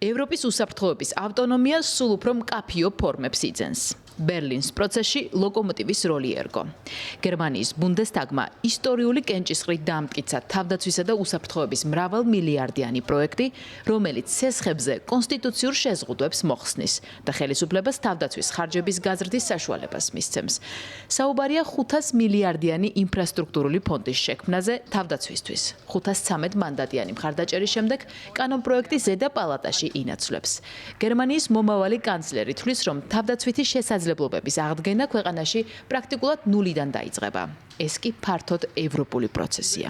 ევროპის უსაფრთხოების ავტონომია სულ უფრო მკაფიო ფორმებს იძენს. ბერლინის პროცესში ლოკომოტივის როლი ერგო. გერმანიის ბუნდესტაგმა ისტორიული კენჭისყრით დაამტკიცა თავდაცვისა და უსაფრთხოების მრავალმილიარდიანი პროექტი, რომელიც სესხებზე კონსტიტუციურ შეზღუდვებს მოხსნის და ხელისუფლებას თავდაცვის ხარჯების გაზრდის საშუალებას მისცემს. საუბარია 500 მილიარდიანი ინფრასტრუქტურული ფონდის შექმნაზე თავდაცვისთვის. 513 მანდატიანი მხარდაჭერის შემდეგ კანონპროექტი ზედა პალატაში ინაცვლებს. გერმანიის მომავალი კანცლერი თვლის, რომ თავდაცვითი შესაძლებლობების აღდგენა ქვეყანაში პრაქტიკულად ნულიდან დაიწყება. ეს კი ფართოდ ევროპული პროცესია.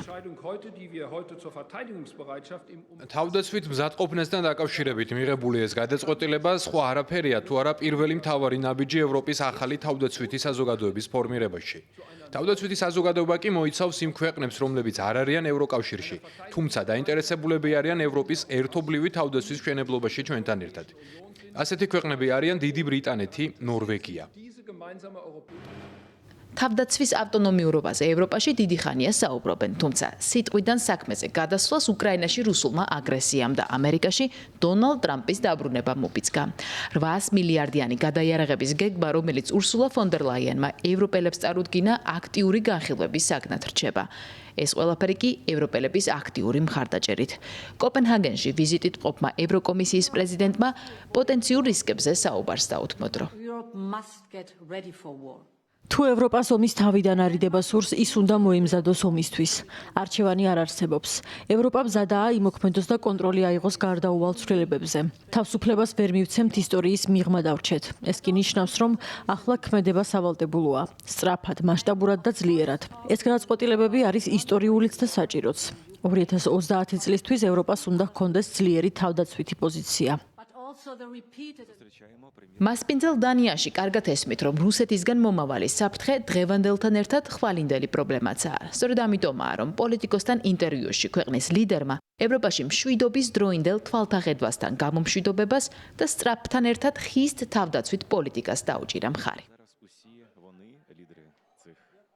თავდაცვით მზადყოფნასთან დაკავშირებით მიღებული ეს გადაწყვეტილება სხვა არაფერია თუ არა პირველი მთავარი ნაბიჯი ევროპის ახალი თავდაცვითი საზოგადოების ფორმირებაში. თავდაცვითი საზოგადოება კი მოიცავს იმ ქვეყნებს, რომლებიც არ არიან ევროკავშირში, თუმცა დაინტერესებულები არიან ევროპის ერთობლივი თავდაცვის მშენებლობაში ჩვენთან ერთად. ასეთი ქვეყნები არიან დიდი ბრიტანეთი, ნორვეგია. თავდაცვის ავტონომიურობაზე ევროპაში დიდი ხანია საუბრობენ, თუმცა სიტყვიდან საქმეზე გადასვლას უკრაინაში რუსულმა აგრესიამ და ამერიკაში დონალდ ტრამპის დაბრუნება მოფიწყა. 800 მილიარდიანი გადაიარაღების გეგმა, რომელიც ურსულა ფონ დერ ლაიენმა ევროპელებს წარუდგინა, აქტიური განხილვების საგნად რჩება. ეს ყველაფერი კი ევროპელების აქტიური მხარდაჭერით. კოპენჰაგენში ვიზიტით მყოფმა ევროკომისიის პრეზიდენტმა პოტენციურ რისკებზე საუბარს დაუთმოდრო. თუ ევროპას ომის თავიდან არიდება სურს, ის უნდა მოემზადოს ომისთვის. არჩევანი არ არსებობს. ევროპა მზადაა იმოქმედოს და კონტროლი აიღოს გარდაუვალ ცვლილებებზე. თავისუფლებას ვერ მივცემთ ისტორიის მიღმა დავრჩეთ. ეს კი ნიშნავს, რომ ახლა ქმედება სავალდებულოა. სწრაფად, მასშტაბურად და ძლიერად. ეს გადაწყვეტილებები არის ისტორიულიც და საჭიროც. 2030 წლისთვის ევროპას უნდა ჰქონდეს ძლიერი თავდაცვითი პოზიცია. მასპინძელ დანიაში კარგად ესმით, რომ რუსეთისგან მომავალი საფრთხე დღევანდელთან ერთად ხვალინდელი პრობლემაცაა. სწორედ ამიტომაა, რომ პოლიტიკოსთან ინტერვიუში ქვეყნის ლიდერმა ევროპაში მშვიდობის დროინდელ თვალთახედვასთან გამომშვიდობებას და სწრაფთან ერთად ხისტ თავდაცვით პოლიტიკას დაუჭირა მხარი.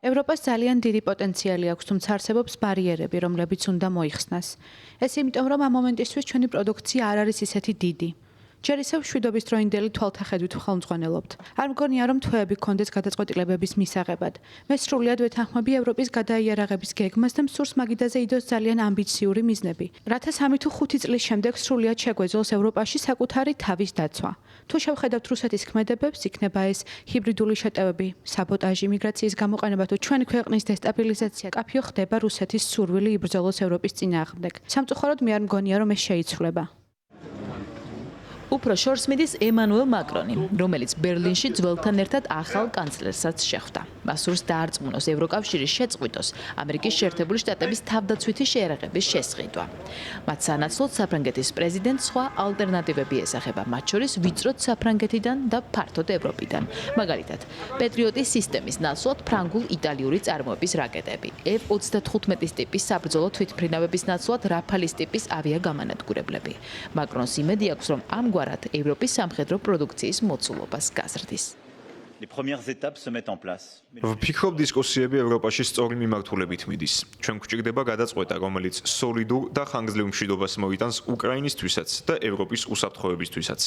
ევროპას ძალიან დიდი პოტენციალი აქვს, თუმცა არსებობს ბარიერები, რომლებიც უნდა მოიხსნას. ეს იმიტომ, რომ ამ მომენტისთვის ჩვენი პროდუქცია არ არის ისეთი დიდი. ჯერ ისევ მშვიდობის დროინდელი თვალთახედვით ხელმძღვანელობთ. არ მგონია, რომ თვეები გქონდეს გადაწყვეტილებების მისაღებად. მე სრულიად ვეთანხმები ევროპის გადაიარაღების გეგმას და მსურს მაგიდაზე იდოს ძალიან ამბიციური მიზნები. რათა 3 თუ 5 წლის შემდეგ სრულიად შეგვეძლოს ევროპაში საკუთარი თავის დაცვა. თუ შევხედავთ რუსეთის ქმედებებს, იქნება ეს ჰიბრიდული შეტევები, საბოტაჟი, მიგრაციის გამოყენება თუ ჩვენი ქვეყნის დესტაბილიზაცია, კაფიო ხდება რუსეთის სურვილი იბრძოლოს ევროპის წინააღმდეგ. სამწუხაროდ მე არ მგონია, რომ ეს შეიცვლება. უფრო შორს მიდის ემანუელ მაკრონი, რომელიც ბერლინში ძველთან ერთად ახალ კანცლერსაც შეხვდა. მას სურს დაარწმუნოს ევროკავშირის შეწყვიტოს ამერიკის შეერთებული შტატების თავდაცვითი შეერაღების შესყიდვა. მათ სანაცვლოდ საფრანგეთის პრეზიდენტს სხვა ალტერნატივები ესახება, მათ შორის ვიწროდ საფრანგეთიდან და ფართოდ ევროპიდან. მაგალითად, პეტრიოტის სისტემის ნაცვლად ფრანგულ-იტალიური წარმოების რაკეტები, F-35 ტიპის საბრძოლო თვითმფრინავების ნაცვლად რაფალის ტიპის ავიაგამანადგურებლები. მაკრონს იმედი აქვს, რომ ამგვარად ევროპის სამხედრო პროდუქციის მოცულობას გაზრდის. ვფიქრობ, დისკუსიები ევროპაში სწორი მიმართულებით მიდის. ჩვენ გვჭირდება გადაწყვეტა, რომელიც სოლიდურ და ხანგრძლივ მშვიდობას მოიტანს უკრაინისთვისაც და ევროპის უსაფრთხოებისთვისაც.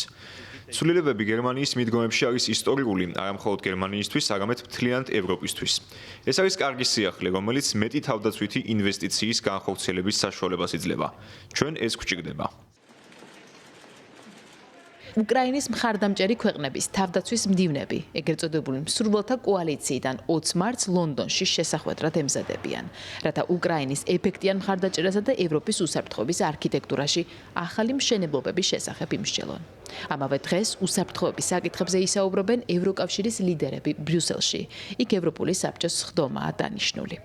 ცვლილებები გერმანიის მიდგომებში არის ისტორიული, არა მხოლოდ გერმანიისთვის, არამედ მთლიანად ევროპისთვის. ეს არის კარგი სიახლე, რომელიც მეტი თავდაცვითი ინვესტიციის განხორციელების საშუალებას იძლევა. ჩვენ ეს გვჭირდება. უკრაინის მხარდამჭერი ქვეყნების თავდაცვის მდივნები, ეგრეთ წოდებული მსურველთა კოალიციიდან 20 მარტს ლონდონში შესახვედრად ემზადებიან, რათა უკრაინის ეფექტიან მხარდაჭერასა და ევროპის უსაფრთხოების არქიტექტურაში ახალი მშენებლობების შესახებ იმსჯელონ. ამავე დღეს უსაფრთხოების საკითხებზე ისაუბრობენ ევროკავშირის ლიდერები ბრიუსელში. იქ ევროპული საბჭოს სხდომაა დანიშნული.